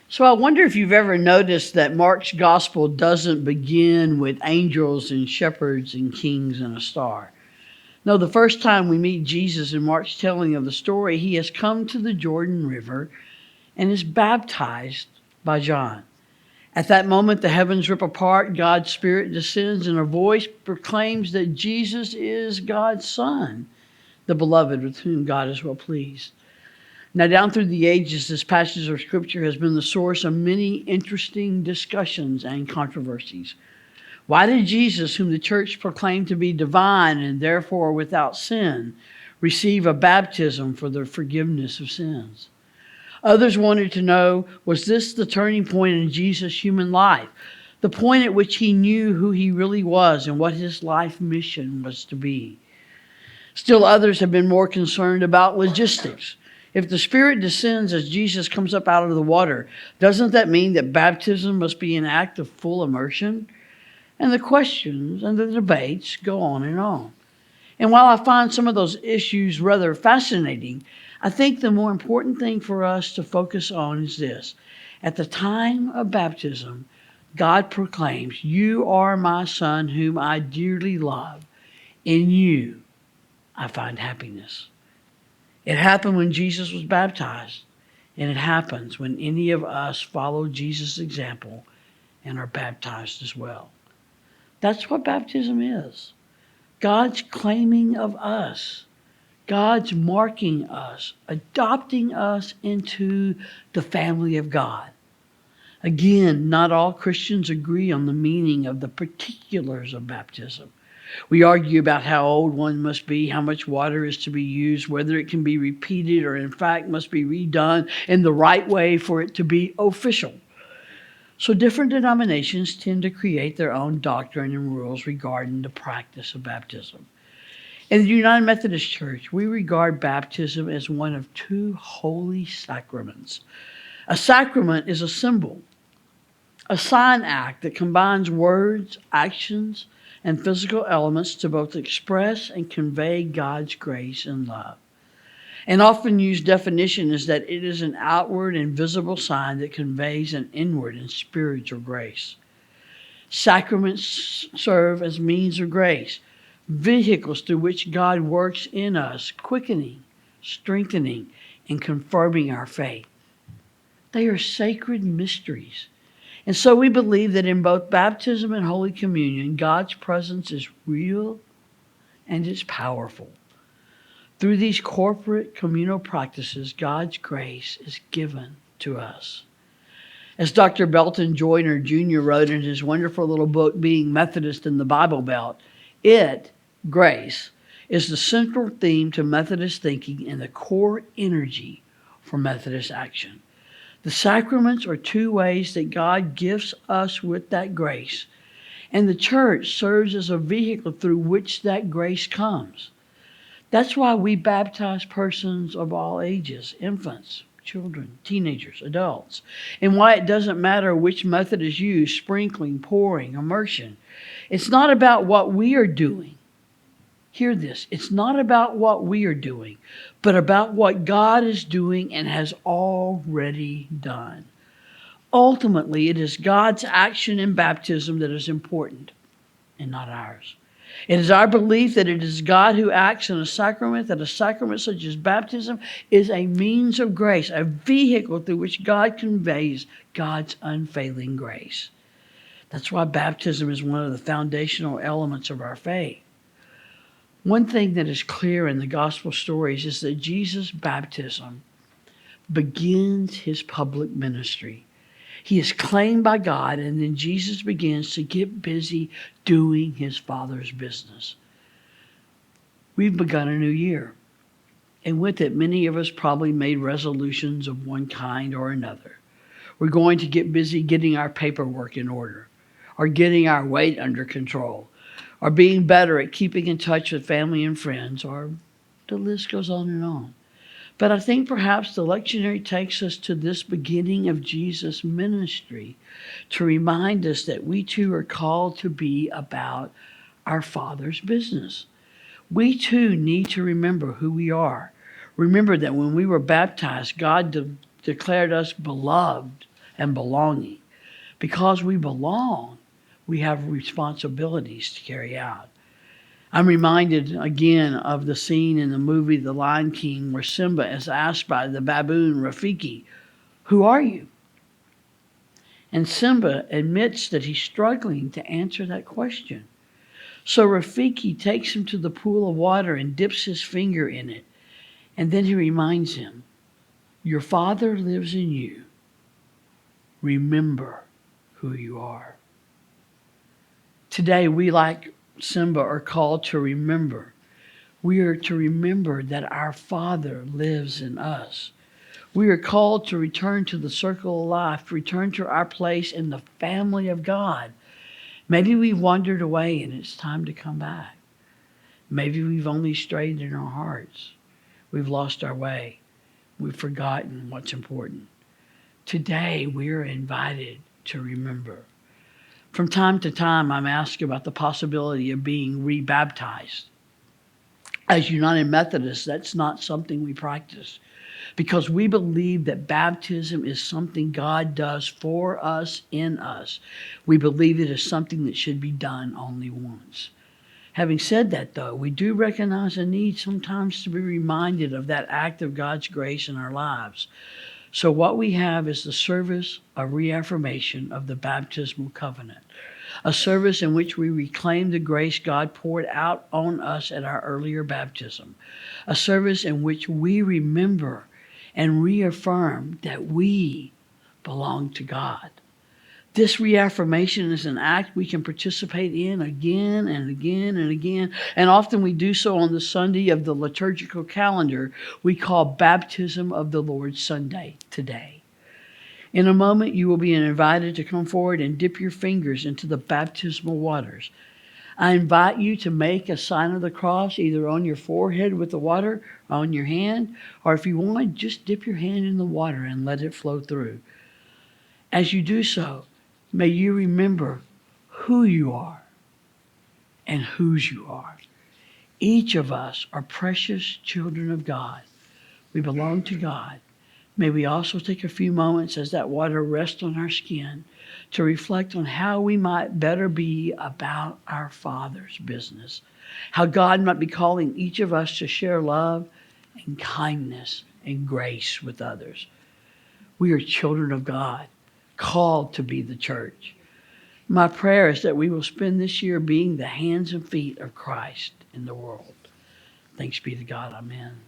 So I wonder if you've ever noticed that Mark's gospel doesn't begin with angels and shepherds and kings and a star. No, the first time we meet Jesus in Mark's telling of the story, he has come to the Jordan River and is baptized by John. At that moment, the heavens rip apart, God's Spirit descends, and a voice proclaims that Jesus is God's Son, the beloved with whom God is well pleased. Now, down through the ages, this passage of Scripture has been the source of many interesting discussions and controversies. Why did Jesus, whom the church proclaimed to be divine and therefore without sin, receive a baptism for the forgiveness of sins? Others wanted to know, was this the turning point in Jesus' human life? The point at which he knew who he really was and what his life mission was to be. Still others have been more concerned about logistics. If the Spirit descends as Jesus comes up out of the water, doesn't that mean that baptism must be an act of full immersion? And the questions and the debates go on and on. And while I find some of those issues rather fascinating, I think the more important thing for us to focus on is this. At the time of baptism, God proclaims, "You are my Son whom I dearly love. In you I find happiness." It happened when Jesus was baptized, and it happens when any of us follow Jesus' example and are baptized as well. That's what baptism is. God's claiming of us, God's marking us, adopting us into the family of God. Again, not all Christians agree on the meaning of the particulars of baptism. We argue about how old one must be, how much water is to be used, whether it can be repeated or in fact must be redone in the right way for it to be official. So different denominations tend to create their own doctrine and rules regarding the practice of baptism. In the United Methodist Church, we regard baptism as one of two holy sacraments. A sacrament is a symbol, a sign act that combines words, actions, and physical elements to both express and convey God's grace and love. An often used definition is that it is an outward and visible sign that conveys an inward and spiritual grace. Sacraments serve as means of grace, vehicles through which God works in us, quickening, strengthening, and confirming our faith. They are sacred mysteries. And so we believe that in both baptism and Holy Communion, God's presence is real and it's powerful. Through these corporate communal practices, God's grace is given to us. As Dr. Belton Joyner Jr. wrote in his wonderful little book, Being Methodist in the Bible Belt, grace, is the central theme to Methodist thinking and the core energy for Methodist action. The sacraments are two ways that God gifts us with that grace, and the church serves as a vehicle through which that grace comes. That's why we baptize persons of all ages, infants, children, teenagers, adults, and why it doesn't matter which method is used, sprinkling, pouring, immersion. It's not about what we are doing. Hear this. It's not about what we are doing, but about what God is doing and has already done. Ultimately, it is God's action in baptism that is important and not ours. It is our belief that it is God who acts in a sacrament, that a sacrament such as baptism is a means of grace, a vehicle through which God conveys God's unfailing grace. That's why baptism is one of the foundational elements of our faith. One thing that is clear in the gospel stories is that Jesus' baptism begins his public ministry. He is claimed by God, and then Jesus begins to get busy doing his Father's business. We've begun a new year, and with it, many of us probably made resolutions of one kind or another. We're going to get busy getting our paperwork in order, or getting our weight under control, or being better at keeping in touch with family and friends, or the list goes on and on. But I think perhaps the lectionary takes us to this beginning of Jesus' ministry to remind us that we too are called to be about our Father's business. We too need to remember who we are. Remember that when we were baptized, God declared us beloved and belonging. Because we belong, we have responsibilities to carry out. I'm reminded again of the scene in the movie The Lion King where Simba is asked by the baboon Rafiki, "Who are you?" And Simba admits that he's struggling to answer that question. So Rafiki takes him to the pool of water and dips his finger in it. And then he reminds him, "Your father lives in you. Remember who you are." Today, we, like Simba, are called to remember. We are to remember that our Father lives in us. We are called to return to the circle of life, to return to our place in the family of God. Maybe we've wandered away and it's time to come back. Maybe we've only strayed in our hearts. We've lost our way. We've forgotten what's important. Today, we are invited to remember. From time to time, I'm asked about the possibility of being rebaptized. As United Methodists, that's not something we practice because we believe that baptism is something God does for us, in us. We believe it is something that should be done only once. Having said that, though, we do recognize a need sometimes to be reminded of that act of God's grace in our lives. So what we have is the service of reaffirmation of the baptismal covenant, a service in which we reclaim the grace God poured out on us at our earlier baptism, a service in which we remember and reaffirm that we belong to God. This reaffirmation is an act we can participate in again and again and again, and often we do so on the Sunday of the liturgical calendar we call Baptism of the Lord Sunday today. In a moment, you will be invited to come forward and dip your fingers into the baptismal waters. I invite you to make a sign of the cross either on your forehead with the water, or on your hand, or if you want, just dip your hand in the water and let it flow through. As you do so, may you remember who you are and whose you are. Each of us are precious children of God. We belong to God. May we also take a few moments as that water rests on our skin to reflect on how we might better be about our Father's business, how God might be calling each of us to share love and kindness and grace with others. We are children of God, called to be the church. My prayer is that we will spend this year being the hands and feet of Christ in the world. Thanks be to God. Amen.